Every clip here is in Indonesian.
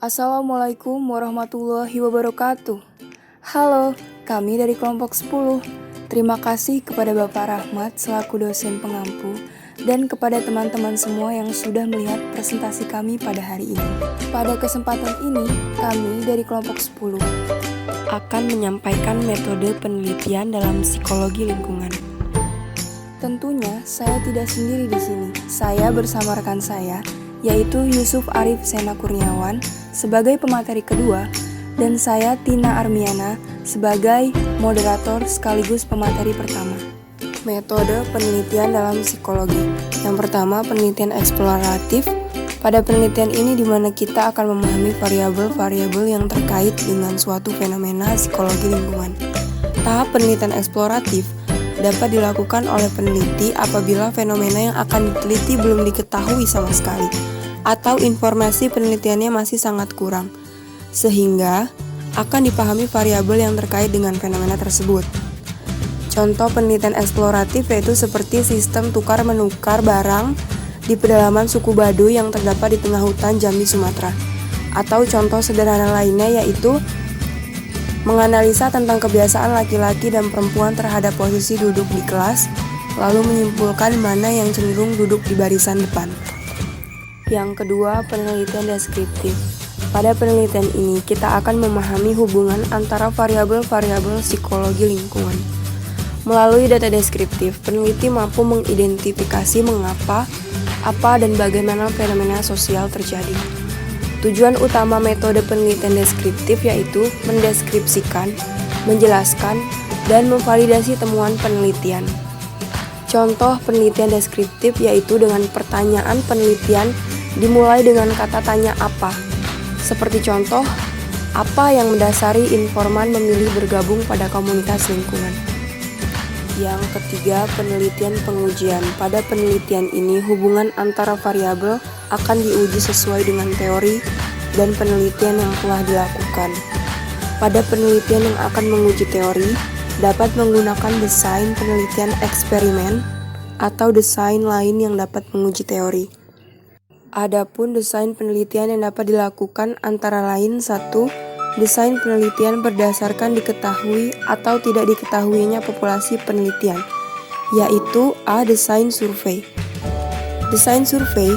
Assalamualaikum warahmatullahi wabarakatuh. Halo, kami dari kelompok 10. Terima kasih kepada Bapak Rahmat selaku dosen pengampu dan kepada teman-teman semua yang sudah melihat presentasi kami pada hari ini. Pada kesempatan ini, kami dari kelompok 10 akan menyampaikan metode penelitian dalam psikologi lingkungan. Tentunya saya tidak sendiri di sini. Saya bersama rekan saya, yaitu Yusuf Arif Sena Kurniawan sebagai pemateri kedua dan saya Tina Armiana sebagai moderator sekaligus pemateri pertama. Metode penelitian dalam psikologi. Yang pertama, penelitian eksploratif. Pada penelitian ini di mana kita akan memahami variabel-variabel yang terkait dengan suatu fenomena psikologi lingkungan. Tahap penelitian eksploratif dapat dilakukan oleh peneliti apabila fenomena yang akan diteliti belum diketahui sama sekali, atau informasi penelitiannya masih sangat kurang, sehingga akan dipahami variabel yang terkait dengan fenomena tersebut. Contoh penelitian eksploratif yaitu seperti sistem tukar-menukar barang di pedalaman suku Baduy yang terdapat di tengah hutan Jambi, Sumatera. Atau contoh sederhana lainnya yaitu menganalisa tentang kebiasaan laki-laki dan perempuan terhadap posisi duduk di kelas, lalu menyimpulkan mana yang cenderung duduk di barisan depan. Yang kedua, penelitian deskriptif. Pada penelitian ini, kita akan memahami hubungan antara variabel-variabel psikologi lingkungan. Melalui data deskriptif, peneliti mampu mengidentifikasi mengapa, apa, dan bagaimana fenomena sosial terjadi. Tujuan utama metode penelitian deskriptif yaitu mendeskripsikan, menjelaskan, dan memvalidasi temuan penelitian. Contoh penelitian deskriptif yaitu dengan pertanyaan penelitian dimulai dengan kata tanya apa. Seperti contoh, apa yang mendasari informan memilih bergabung pada komunitas lingkungan. Yang ketiga, penelitian pengujian. Pada penelitian ini, hubungan antara variabel akan diuji sesuai dengan teori dan penelitian yang telah dilakukan. Pada penelitian yang akan menguji teori, dapat menggunakan desain penelitian eksperimen atau desain lain yang dapat menguji teori. Adapun desain penelitian yang dapat dilakukan antara lain 1. Desain penelitian berdasarkan diketahui atau tidak diketahuinya populasi penelitian, yaitu A. Desain survei. Desain survei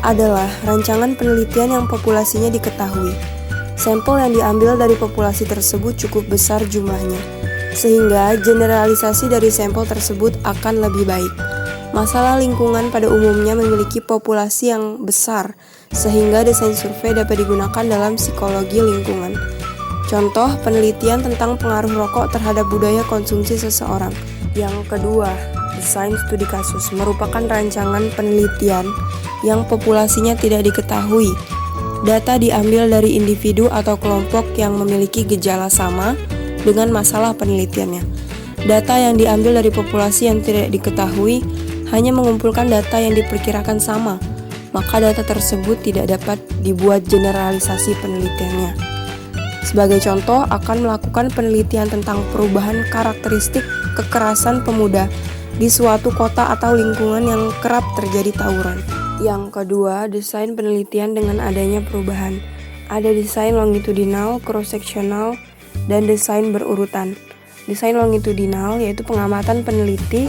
adalah rancangan penelitian yang populasinya diketahui. Sampel yang diambil dari populasi tersebut cukup besar jumlahnya, sehingga generalisasi dari sampel tersebut akan lebih baik. Masalah lingkungan pada umumnya memiliki populasi yang besar, sehingga desain survei dapat digunakan dalam psikologi lingkungan. Contoh penelitian tentang pengaruh rokok terhadap budaya konsumsi seseorang. Yang kedua, desain studi kasus merupakan rancangan penelitian yang populasinya tidak diketahui. Data diambil dari individu atau kelompok yang memiliki gejala sama dengan masalah penelitiannya. Data yang diambil dari populasi yang tidak diketahui hanya mengumpulkan data yang diperkirakan sama, maka data tersebut tidak dapat dibuat generalisasi penelitiannya. Sebagai contoh, akan melakukan penelitian tentang perubahan karakteristik kekerasan pemuda di suatu kota atau lingkungan yang kerap terjadi tawuran. Yang kedua, desain penelitian dengan adanya perubahan. Ada desain longitudinal, cross-sectional, dan desain berurutan. Desain longitudinal yaitu pengamatan peneliti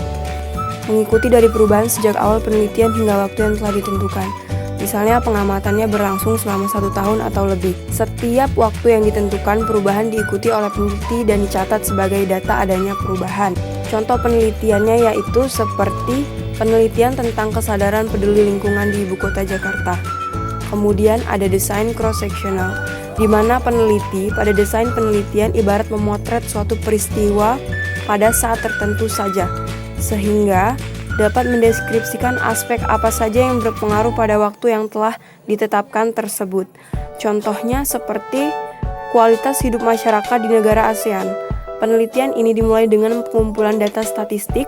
mengikuti dari perubahan sejak awal penelitian hingga waktu yang telah ditentukan. Misalnya pengamatannya berlangsung selama 1 tahun atau lebih. Setiap waktu yang ditentukan, perubahan diikuti oleh peneliti dan dicatat sebagai data adanya perubahan. Contoh penelitiannya yaitu seperti penelitian tentang kesadaran peduli lingkungan di ibu kota Jakarta. Kemudian ada desain cross-sectional, di mana peneliti pada desain penelitian ibarat memotret suatu peristiwa pada saat tertentu saja, sehingga dapat mendeskripsikan aspek apa saja yang berpengaruh pada waktu yang telah ditetapkan tersebut. Contohnya seperti kualitas hidup masyarakat di negara ASEAN. Penelitian ini dimulai dengan pengumpulan data statistik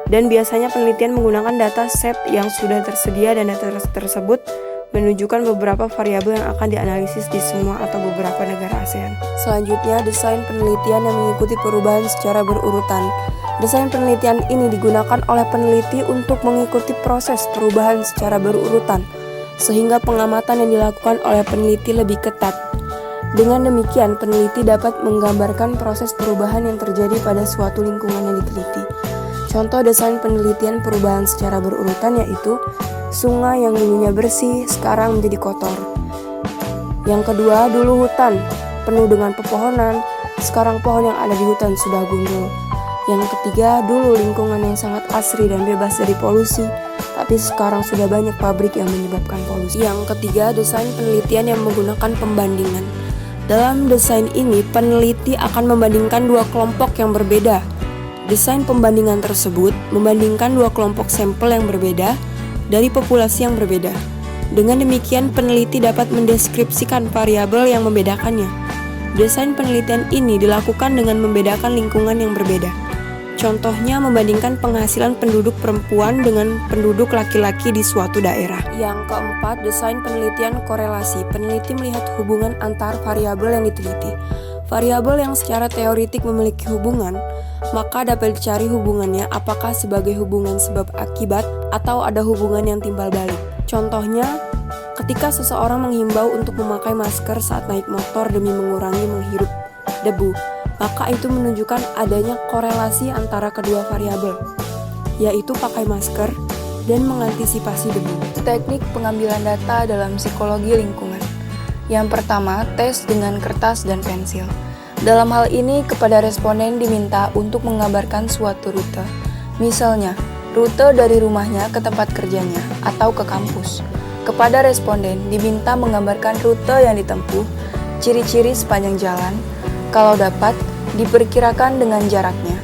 dan biasanya penelitian menggunakan data set yang sudah tersedia dan data tersebut menunjukkan beberapa variabel yang akan dianalisis di semua atau beberapa negara ASEAN. Selanjutnya, desain penelitian yang mengikuti perubahan secara berurutan. Desain penelitian ini digunakan oleh peneliti untuk mengikuti proses perubahan secara berurutan. sehingga pengamatan yang dilakukan oleh peneliti lebih ketat. Dengan demikian, peneliti dapat menggambarkan proses perubahan yang terjadi pada suatu lingkungan yang diteliti. Contoh desain penelitian perubahan secara berurutan yaitu sungai yang dulunya bersih sekarang menjadi kotor. Yang kedua, dulu hutan penuh dengan pepohonan, sekarang pohon yang ada di hutan sudah gundul. Yang ketiga, dulu lingkungan yang sangat asri dan bebas dari polusi, tapi sekarang sudah banyak pabrik yang menyebabkan polusi. Yang ketiga, desain penelitian yang menggunakan pembandingan. Dalam desain ini, peneliti akan membandingkan dua kelompok yang berbeda. Desain pembandingan tersebut membandingkan dua kelompok sampel yang berbeda dari populasi yang berbeda. Dengan demikian, peneliti dapat mendeskripsikan variabel yang membedakannya. Desain penelitian ini dilakukan dengan membedakan lingkungan yang berbeda. Contohnya membandingkan penghasilan penduduk perempuan dengan penduduk laki-laki di suatu daerah. Yang keempat, desain penelitian korelasi. Peneliti melihat hubungan antar variabel yang diteliti. Variabel yang secara teoretik memiliki hubungan, maka dapat dicari hubungannya apakah sebagai hubungan sebab akibat atau ada hubungan yang timbal balik. Contohnya, ketika seseorang menghimbau untuk memakai masker saat naik motor demi mengurangi menghirup debu, maka itu menunjukkan adanya korelasi antara kedua variabel, yaitu pakai masker dan mengantisipasi debu. Teknik pengambilan data dalam psikologi lingkungan. Yang pertama, tes dengan kertas dan pensil. Dalam hal ini, kepada responden diminta untuk menggambarkan suatu rute. Misalnya, rute dari rumahnya ke tempat kerjanya atau ke kampus. Kepada responden diminta menggambarkan rute yang ditempuh, ciri-ciri sepanjang jalan, kalau dapat, diperkirakan dengan jaraknya.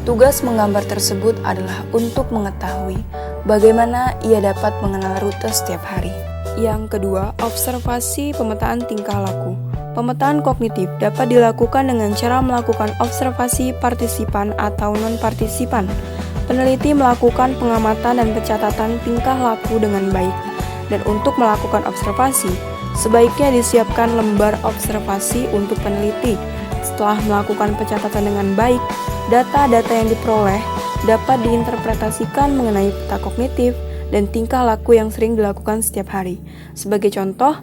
Tugas menggambar tersebut adalah untuk mengetahui bagaimana ia dapat mengenal rute setiap hari. Yang kedua, observasi pemetaan tingkah laku. Pemetaan kognitif dapat dilakukan dengan cara melakukan observasi partisipan atau non-partisipan. Peneliti melakukan pengamatan dan pencatatan tingkah laku dengan baik. Dan untuk melakukan observasi, sebaiknya disiapkan lembar observasi untuk peneliti. Setelah melakukan pencatatan dengan baik, data-data yang diperoleh dapat diinterpretasikan mengenai peta kognitif dan tingkah laku yang sering dilakukan setiap hari. Sebagai contoh,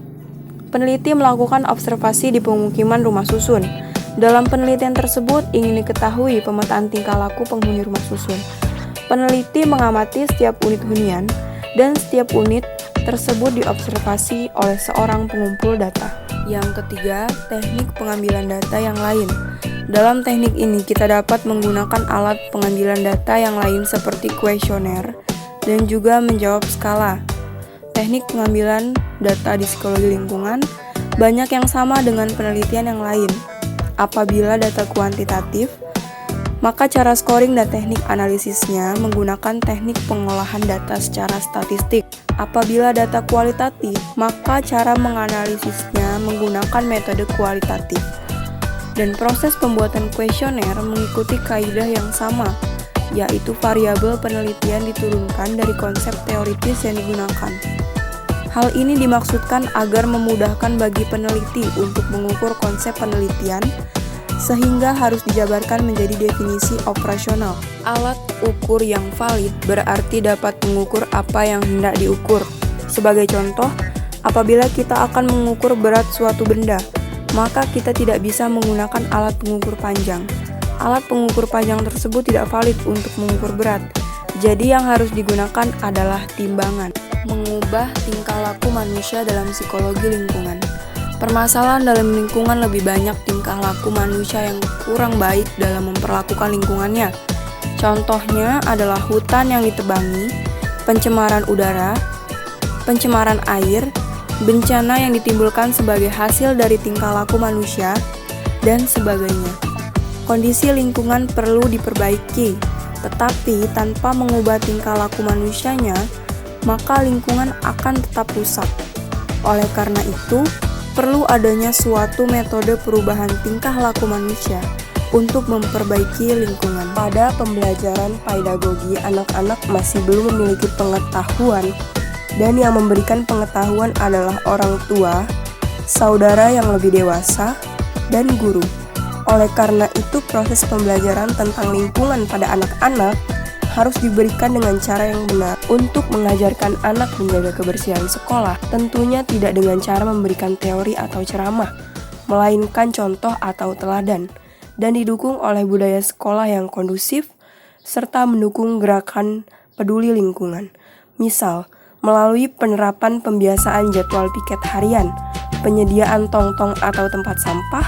peneliti melakukan observasi di pemukiman rumah susun. Dalam penelitian tersebut ingin diketahui pemetaan tingkah laku penghuni rumah susun. Peneliti mengamati setiap unit hunian dan setiap unit tersebut diobservasi oleh seorang pengumpul data. Yang ketiga, teknik pengambilan data yang lain. Dalam teknik ini kita dapat menggunakan alat pengambilan data yang lain seperti kuesioner dan juga menjawab skala. Teknik pengambilan data di psikologi lingkungan banyak yang sama dengan penelitian yang lain. Apabila data kuantitatif, maka cara scoring dan teknik analisisnya menggunakan teknik pengolahan data secara statistik. Apabila data kualitatif, maka cara menganalisisnya menggunakan metode kualitatif. Dan proses pembuatan kuesioner mengikuti kaidah yang sama, yaitu variabel penelitian diturunkan dari konsep teoritis yang digunakan. Hal ini dimaksudkan agar memudahkan bagi peneliti untuk mengukur konsep penelitian, sehingga harus dijabarkan menjadi definisi operasional. Alat ukur yang valid berarti dapat mengukur apa yang hendak diukur. Sebagai contoh, apabila kita akan mengukur berat suatu benda, maka kita tidak bisa menggunakan alat pengukur panjang. Alat pengukur panjang tersebut tidak valid untuk mengukur berat. Jadi yang harus digunakan adalah timbangan. Mengubah tingkah laku manusia dalam psikologi lingkungan. Permasalahan dalam lingkungan lebih banyak tingkah laku manusia yang kurang baik dalam memperlakukan lingkungannya. Contohnya adalah hutan yang ditebangi, pencemaran udara, pencemaran air, bencana yang ditimbulkan sebagai hasil dari tingkah laku manusia, dan sebagainya. Kondisi lingkungan perlu diperbaiki, tetapi tanpa mengubah tingkah laku manusianya, maka lingkungan akan tetap rusak. Oleh karena itu, perlu adanya suatu metode perubahan tingkah laku manusia untuk memperbaiki lingkungan. Pada pembelajaran pedagogi, anak-anak masih belum memiliki pengetahuan, dan yang memberikan pengetahuan adalah orang tua, saudara yang lebih dewasa, dan guru. Oleh karena itu, proses pembelajaran tentang lingkungan pada anak-anak harus diberikan dengan cara yang benar. Untuk mengajarkan anak menjaga kebersihan sekolah, tentunya tidak dengan cara memberikan teori atau ceramah, melainkan contoh atau teladan, dan didukung oleh budaya sekolah yang kondusif, serta mendukung gerakan peduli lingkungan. Misal, melalui penerapan pembiasaan jadwal piket harian, penyediaan tong-tong atau tempat sampah,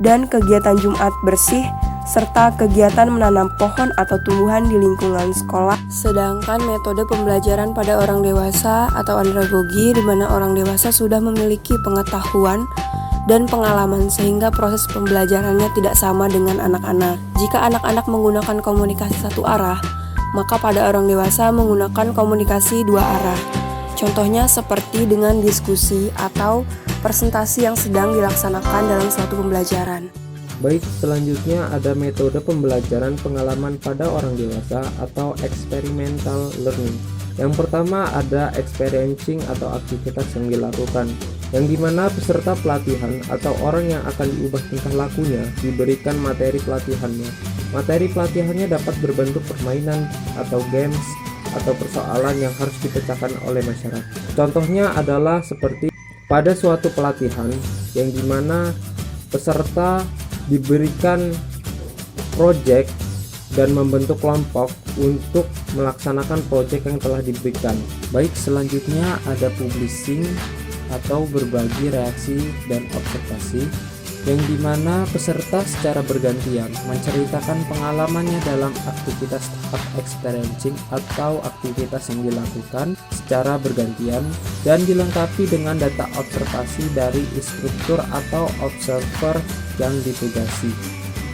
dan kegiatan Jumat bersih, serta kegiatan menanam pohon atau tumbuhan di lingkungan sekolah. Sedangkan metode pembelajaran pada orang dewasa atau andragogi, di mana orang dewasa sudah memiliki pengetahuan dan pengalaman sehingga proses pembelajarannya tidak sama dengan anak-anak. Jika anak-anak menggunakan komunikasi satu arah, maka pada orang dewasa menggunakan komunikasi dua arah. Contohnya seperti dengan diskusi atau presentasi yang sedang dilaksanakan dalam suatu pembelajaran. Baik, selanjutnya ada metode pembelajaran pengalaman pada orang dewasa atau experimental learning. Yang pertama ada experiencing atau aktivitas yang dilakukan, yang dimana peserta pelatihan atau orang yang akan diubah tingkah lakunya diberikan materi pelatihannya. Materi pelatihannya dapat berbentuk permainan atau games atau persoalan yang harus dipecahkan oleh masyarakat. Contohnya adalah seperti pada suatu pelatihan yang dimana peserta diberikan proyek dan membentuk kelompok untuk melaksanakan proyek yang telah diberikan. Baik, selanjutnya ada publishing atau berbagi reaksi dan observasi, yang dimana peserta secara bergantian menceritakan pengalamannya dalam aktivitas tahap experiencing atau aktivitas yang dilakukan secara bergantian dan dilengkapi dengan data observasi dari instruktur atau observer yang ditugasi.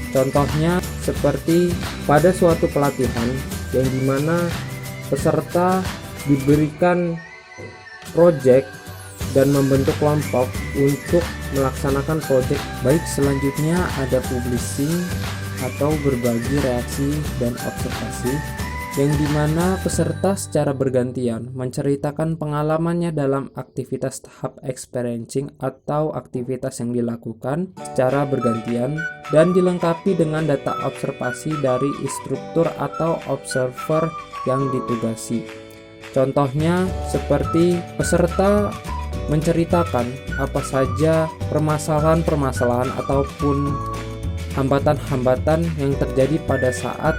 Contohnya seperti pada suatu pelatihan yang dimana peserta diberikan proyek dan membentuk kelompok untuk melaksanakan proyek. Baik, selanjutnya ada publishing atau berbagi reaksi dan observasi, yang dimana peserta secara bergantian menceritakan pengalamannya dalam aktivitas tahap experiencing atau aktivitas yang dilakukan secara bergantian dan dilengkapi dengan data observasi dari instruktur atau observer yang ditugasi. Contohnya seperti peserta menceritakan apa saja permasalahan-permasalahan ataupun hambatan-hambatan yang terjadi pada saat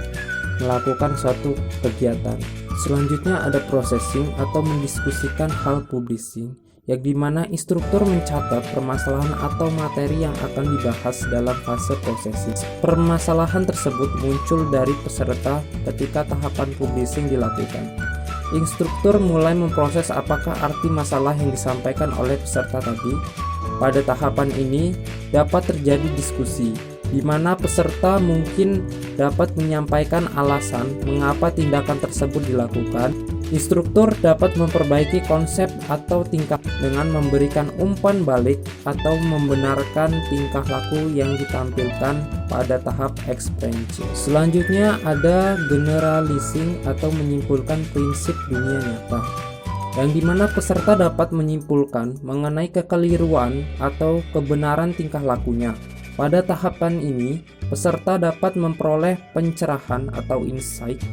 melakukan suatu kegiatan. Selanjutnya ada processing atau mendiskusikan hal publishing, yang dimana instruktur mencatat permasalahan atau materi yang akan dibahas dalam fase processing. Permasalahan tersebut muncul dari peserta ketika tahapan publishing dilakukan. Instruktur mulai memproses apakah arti masalah yang disampaikan oleh peserta tadi. Pada tahapan ini dapat terjadi diskusi, di mana peserta mungkin dapat menyampaikan alasan mengapa tindakan tersebut dilakukan. Instruktur dapat memperbaiki konsep atau tingkah dengan memberikan umpan balik atau membenarkan tingkah laku yang ditampilkan pada tahap experiencing. Selanjutnya ada generalizing atau menyimpulkan prinsip dunia nyata, yang dimana peserta dapat menyimpulkan mengenai kekeliruan atau kebenaran tingkah lakunya. Pada tahapan ini, peserta dapat memperoleh pencerahan atau insight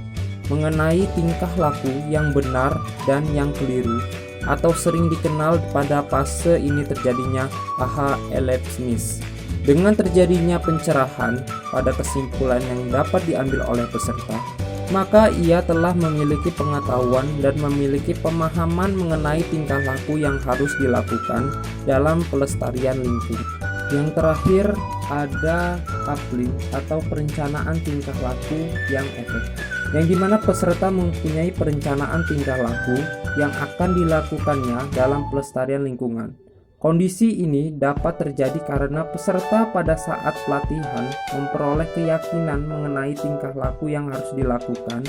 mengenai tingkah laku yang benar dan yang keliru, atau sering dikenal pada fase ini terjadinya aha elepsis. Dengan terjadinya pencerahan pada kesimpulan yang dapat diambil oleh peserta, maka ia telah memiliki pengetahuan dan memiliki pemahaman mengenai tingkah laku yang harus dilakukan dalam pelestarian lingkungan. Yang terakhir ada coupling atau perencanaan tingkah laku yang efektif, yang dimana peserta mempunyai perencanaan tingkah laku yang akan dilakukannya dalam pelestarian lingkungan. Kondisi ini dapat terjadi karena peserta pada saat pelatihan memperoleh keyakinan mengenai tingkah laku yang harus dilakukan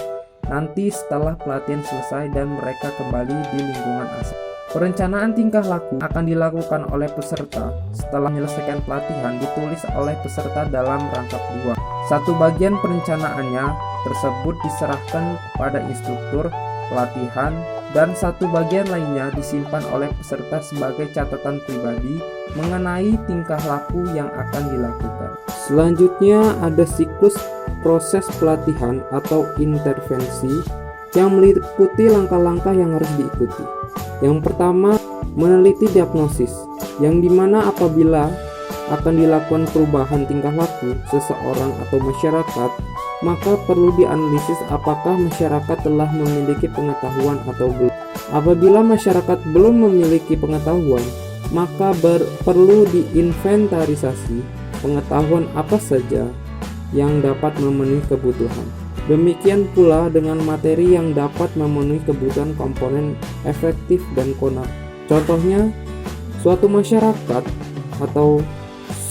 nanti setelah pelatihan selesai dan mereka kembali di lingkungan asal. Perencanaan tingkah laku akan dilakukan oleh peserta setelah menyelesaikan pelatihan, ditulis oleh peserta dalam rangkap 2. Satu bagian perencanaannya tersebut diserahkan kepada instruktur pelatihan dan satu bagian lainnya disimpan oleh peserta sebagai catatan pribadi mengenai tingkah laku yang akan dilakukan. Selanjutnya ada siklus proses pelatihan atau intervensi yang meliputi langkah-langkah yang harus diikuti. Yang pertama, meneliti diagnosis, yang dimana apabila akan dilakukan perubahan tingkah laku seseorang atau masyarakat, maka perlu dianalisis apakah masyarakat telah memiliki pengetahuan atau belum. Apabila masyarakat belum memiliki pengetahuan, maka perlu diinventarisasi pengetahuan apa saja yang dapat memenuhi kebutuhan. Demikian pula dengan materi yang dapat memenuhi kebutuhan komponen efektif dan konak. Contohnya, suatu masyarakat atau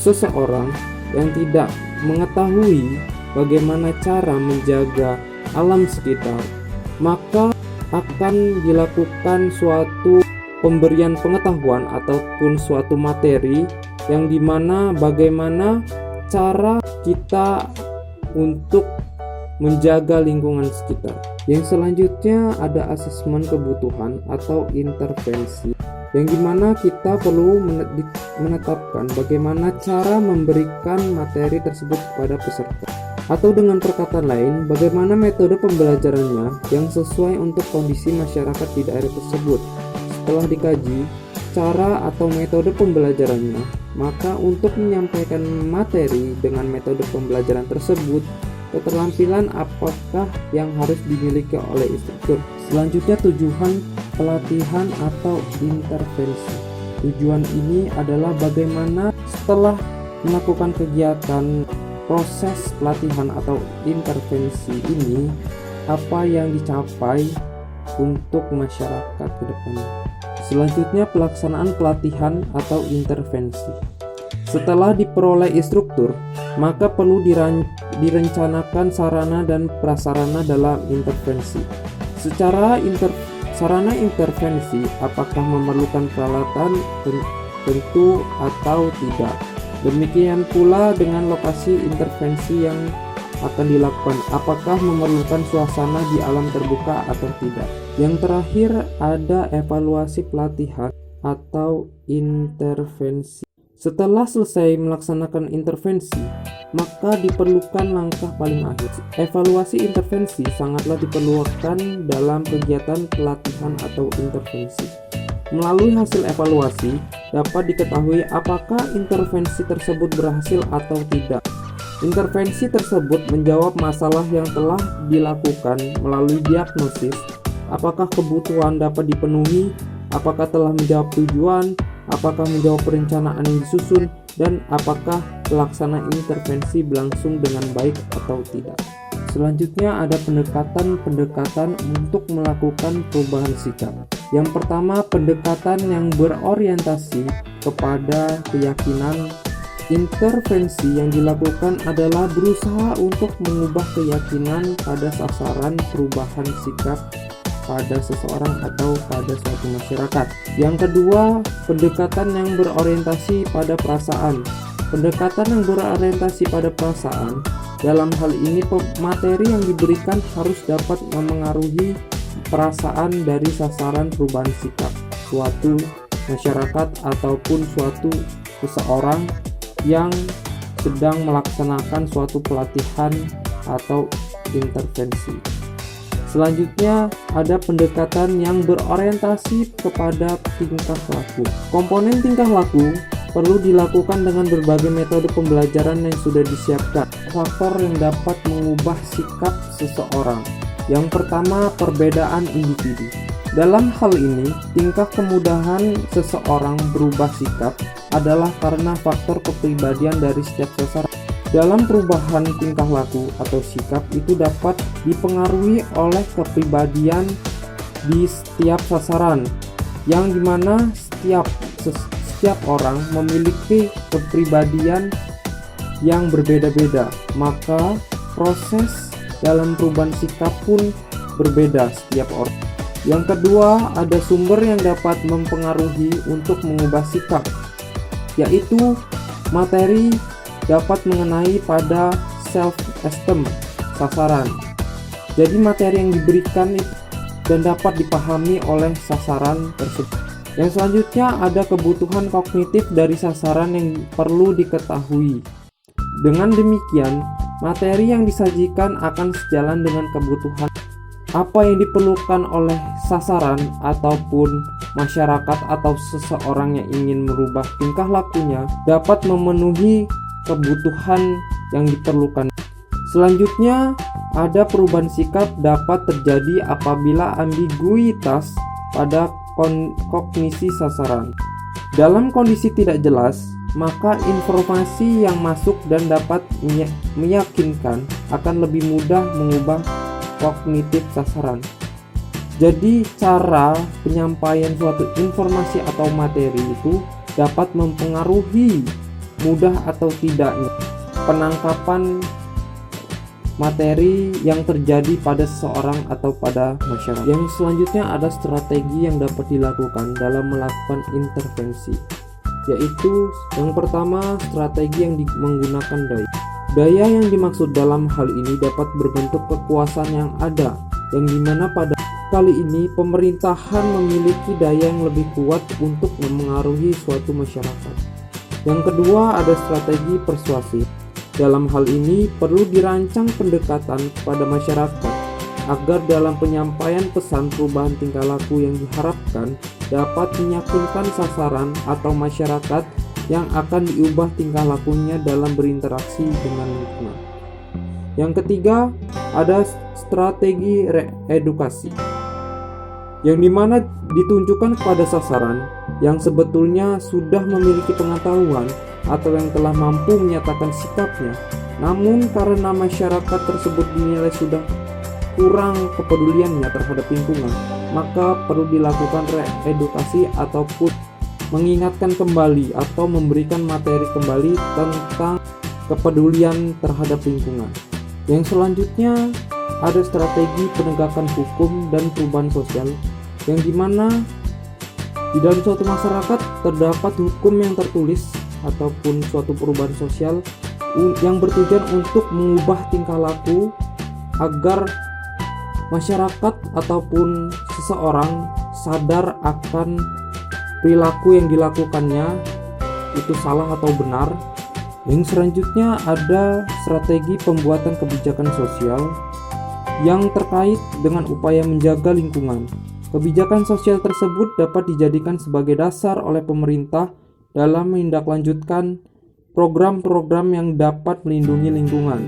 seseorang yang tidak mengetahui bagaimana cara menjaga alam sekitar, maka akan dilakukan suatu pemberian pengetahuan ataupun suatu materi yang dimana bagaimana cara kita untuk menjaga lingkungan sekitar. Yang selanjutnya ada asesmen kebutuhan atau intervensi, yang dimana kita perlu menetapkan bagaimana cara memberikan materi tersebut kepada peserta, atau dengan perkataan lain, bagaimana metode pembelajarannya yang sesuai untuk kondisi masyarakat di daerah tersebut. Setelah dikaji cara atau metode pembelajarannya, maka untuk menyampaikan materi dengan metode pembelajaran tersebut, keterampilan apakah yang harus dimiliki oleh instruktur. Selanjutnya, tujuan pelatihan atau intervensi. Tujuan ini adalah bagaimana setelah melakukan kegiatan proses pelatihan atau intervensi ini, apa yang dicapai untuk masyarakat ke depannya. Selanjutnya, pelaksanaan pelatihan atau intervensi. Setelah diperoleh instruktur, maka perlu direncanakan sarana dan prasarana dalam intervensi. Sarana intervensi apakah memerlukan peralatan tentu atau tidak. Demikian pula dengan lokasi intervensi yang akan dilakukan, apakah memerlukan suasana di alam terbuka atau tidak. Yang terakhir ada evaluasi pelatihan atau intervensi. Setelah selesai melaksanakan intervensi, maka diperlukan langkah paling akhir. Evaluasi intervensi sangatlah diperlukan dalam kegiatan pelatihan atau intervensi. Melalui hasil evaluasi, dapat diketahui apakah intervensi tersebut berhasil atau tidak. Intervensi tersebut menjawab masalah yang telah dilakukan melalui diagnosis, apakah kebutuhan dapat dipenuhi, apakah telah menjawab tujuan, apakah menjawab perencanaan yang disusun, dan apakah pelaksanaan intervensi berlangsung dengan baik atau tidak. Selanjutnya ada pendekatan untuk melakukan perubahan sikap. Yang pertama, pendekatan yang berorientasi kepada keyakinan. Intervensi yang dilakukan adalah berusaha untuk mengubah keyakinan pada sasaran perubahan sikap pada seseorang atau pada suatu masyarakat. Yang kedua, pendekatan yang berorientasi pada perasaan. Pendekatan yang berorientasi pada perasaan, dalam hal ini materi yang diberikan harus dapat memengaruhi perasaan dari sasaran perubahan sikap suatu masyarakat ataupun suatu seseorang yang sedang melaksanakan suatu pelatihan atau intervensi. Selanjutnya ada pendekatan yang berorientasi kepada tingkah laku. Komponen tingkah laku perlu dilakukan dengan berbagai metode pembelajaran yang sudah disiapkan. Faktor yang dapat mengubah sikap seseorang. Yang pertama, perbedaan individu. Dalam hal ini, tingkah kemudahan seseorang berubah sikap adalah karena faktor kepribadian dari setiap sasaran. Dalam perubahan tingkah laku atau sikap itu dapat dipengaruhi oleh kepribadian di setiap sasaran, yang dimana setiap orang memiliki kepribadian yang berbeda-beda, maka proses dalam perubahan sikap pun berbeda setiap orang. Yang kedua, ada sumber yang dapat mempengaruhi untuk mengubah sikap, yaitu materi dapat mengenai pada self-esteem sasaran. Jadi materi yang diberikan dan dapat dipahami oleh sasaran tersebut. Yang selanjutnya ada kebutuhan kognitif dari sasaran yang perlu diketahui. Dengan demikian, materi yang disajikan akan sejalan dengan kebutuhan apa yang diperlukan oleh sasaran ataupun masyarakat atau seseorang yang ingin merubah tingkah lakunya dapat memenuhi kebutuhan yang diperlukan. Selanjutnya, ada perubahan sikap dapat terjadi apabila ambiguitas pada kognisi sasaran. Dalam kondisi tidak jelas, maka informasi yang masuk dan dapat meyakinkan akan lebih mudah mengubah kognitif sasaran. Jadi cara penyampaian suatu informasi atau materi itu dapat mempengaruhi mudah atau tidaknya penangkapan materi yang terjadi pada seseorang atau pada masyarakat. Yang selanjutnya ada strategi yang dapat dilakukan dalam melakukan intervensi, yaitu yang pertama strategi yang menggunakan daya. Daya yang dimaksud dalam hal ini dapat berbentuk kekuasaan yang ada, yang dimana pada kali ini pemerintahan memiliki daya yang lebih kuat untuk memengaruhi suatu masyarakat. Yang kedua ada strategi persuasi. Dalam hal ini perlu dirancang pendekatan kepada masyarakat agar dalam penyampaian pesan perubahan tingkah laku yang diharapkan dapat meyakinkan sasaran atau masyarakat yang akan diubah tingkah lakunya dalam berinteraksi dengan lingkungan. Yang ketiga, ada strategi reedukasi, yang dimana ditunjukkan kepada sasaran yang sebetulnya sudah memiliki pengetahuan atau yang telah mampu menyatakan sikapnya, namun karena masyarakat tersebut dinilai sudah kurang kepeduliannya terhadap lingkungan, maka perlu dilakukan reedukasi ataupun mengingatkan kembali atau memberikan materi kembali tentang kepedulian terhadap lingkungan. Yang selanjutnya ada strategi penegakan hukum dan perubahan sosial, yang dimana di dalam suatu masyarakat terdapat hukum yang tertulis ataupun suatu perubahan sosial yang bertujuan untuk mengubah tingkah laku agar masyarakat ataupun seseorang sadar akan perilaku yang dilakukannya itu salah atau benar. Yang selanjutnya ada strategi pembuatan kebijakan sosial yang terkait dengan upaya menjaga lingkungan. Kebijakan sosial tersebut dapat dijadikan sebagai dasar oleh pemerintah dalam menindaklanjutkan program-program yang dapat melindungi lingkungan.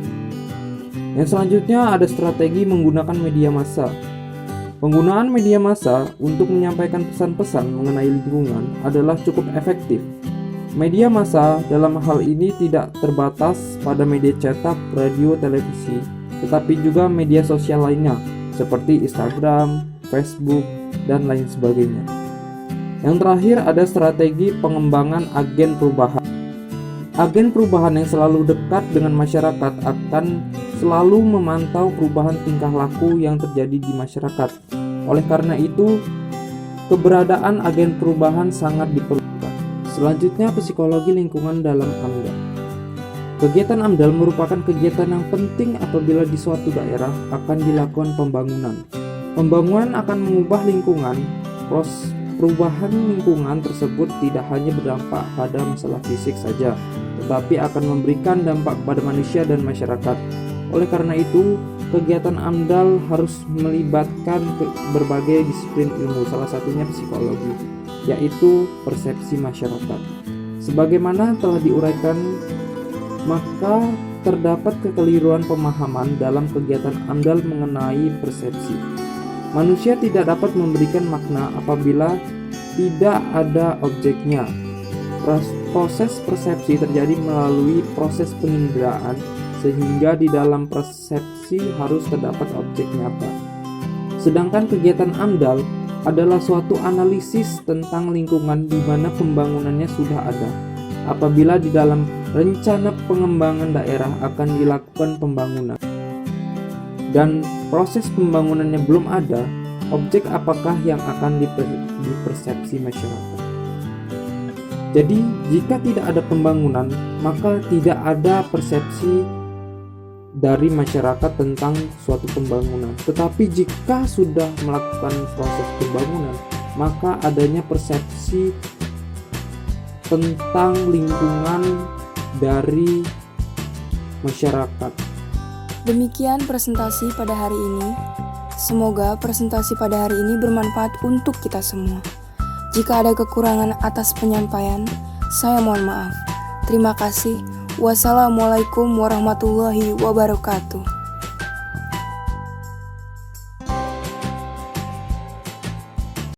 Yang selanjutnya ada strategi menggunakan media massa. Penggunaan media massa untuk menyampaikan pesan-pesan mengenai lingkungan adalah cukup efektif. Media massa dalam hal ini tidak terbatas pada media cetak, radio, televisi, tetapi juga media sosial lainnya seperti Instagram, Facebook, dan lain sebagainya. Yang terakhir ada strategi pengembangan agen perubahan. Agen perubahan yang selalu dekat dengan masyarakat akan selalu memantau perubahan tingkah laku yang terjadi di masyarakat. Oleh karena itu, keberadaan agen perubahan sangat diperlukan. Selanjutnya, psikologi lingkungan dalam AMDAL. Kegiatan AMDAL merupakan kegiatan yang penting apabila di suatu daerah akan dilakukan pembangunan. Pembangunan akan mengubah lingkungan. Perubahan lingkungan tersebut tidak hanya berdampak pada masalah fisik saja, tetapi akan memberikan dampak kepada manusia dan masyarakat. Oleh karena itu, kegiatan AMDAL harus melibatkan berbagai disiplin ilmu, salah satunya psikologi, yaitu persepsi masyarakat. Sebagaimana telah diuraikan, maka terdapat kekeliruan pemahaman dalam kegiatan AMDAL mengenai persepsi. Manusia tidak dapat memberikan makna apabila tidak ada objeknya. Proses persepsi terjadi melalui proses penginderaan, sehingga di dalam persepsi harus terdapat objek nyata. Sedangkan kegiatan AMDAL adalah suatu analisis tentang lingkungan di mana pembangunannya sudah ada. Apabila di dalam rencana pengembangan daerah akan dilakukan pembangunan dan proses pembangunannya belum ada, objek apakah yang akan dipersepsi masyarakat? Jadi, jika tidak ada pembangunan, maka tidak ada persepsi dari masyarakat tentang suatu pembangunan. Tetapi jika sudah melakukan proses pembangunan, maka adanya persepsi tentang lingkungan dari masyarakat. Demikian presentasi pada hari ini. Semoga presentasi pada hari ini bermanfaat untuk kita semua. Jika ada kekurangan atas penyampaian, saya mohon maaf. Terima kasih. Wassalamualaikum warahmatullahi wabarakatuh.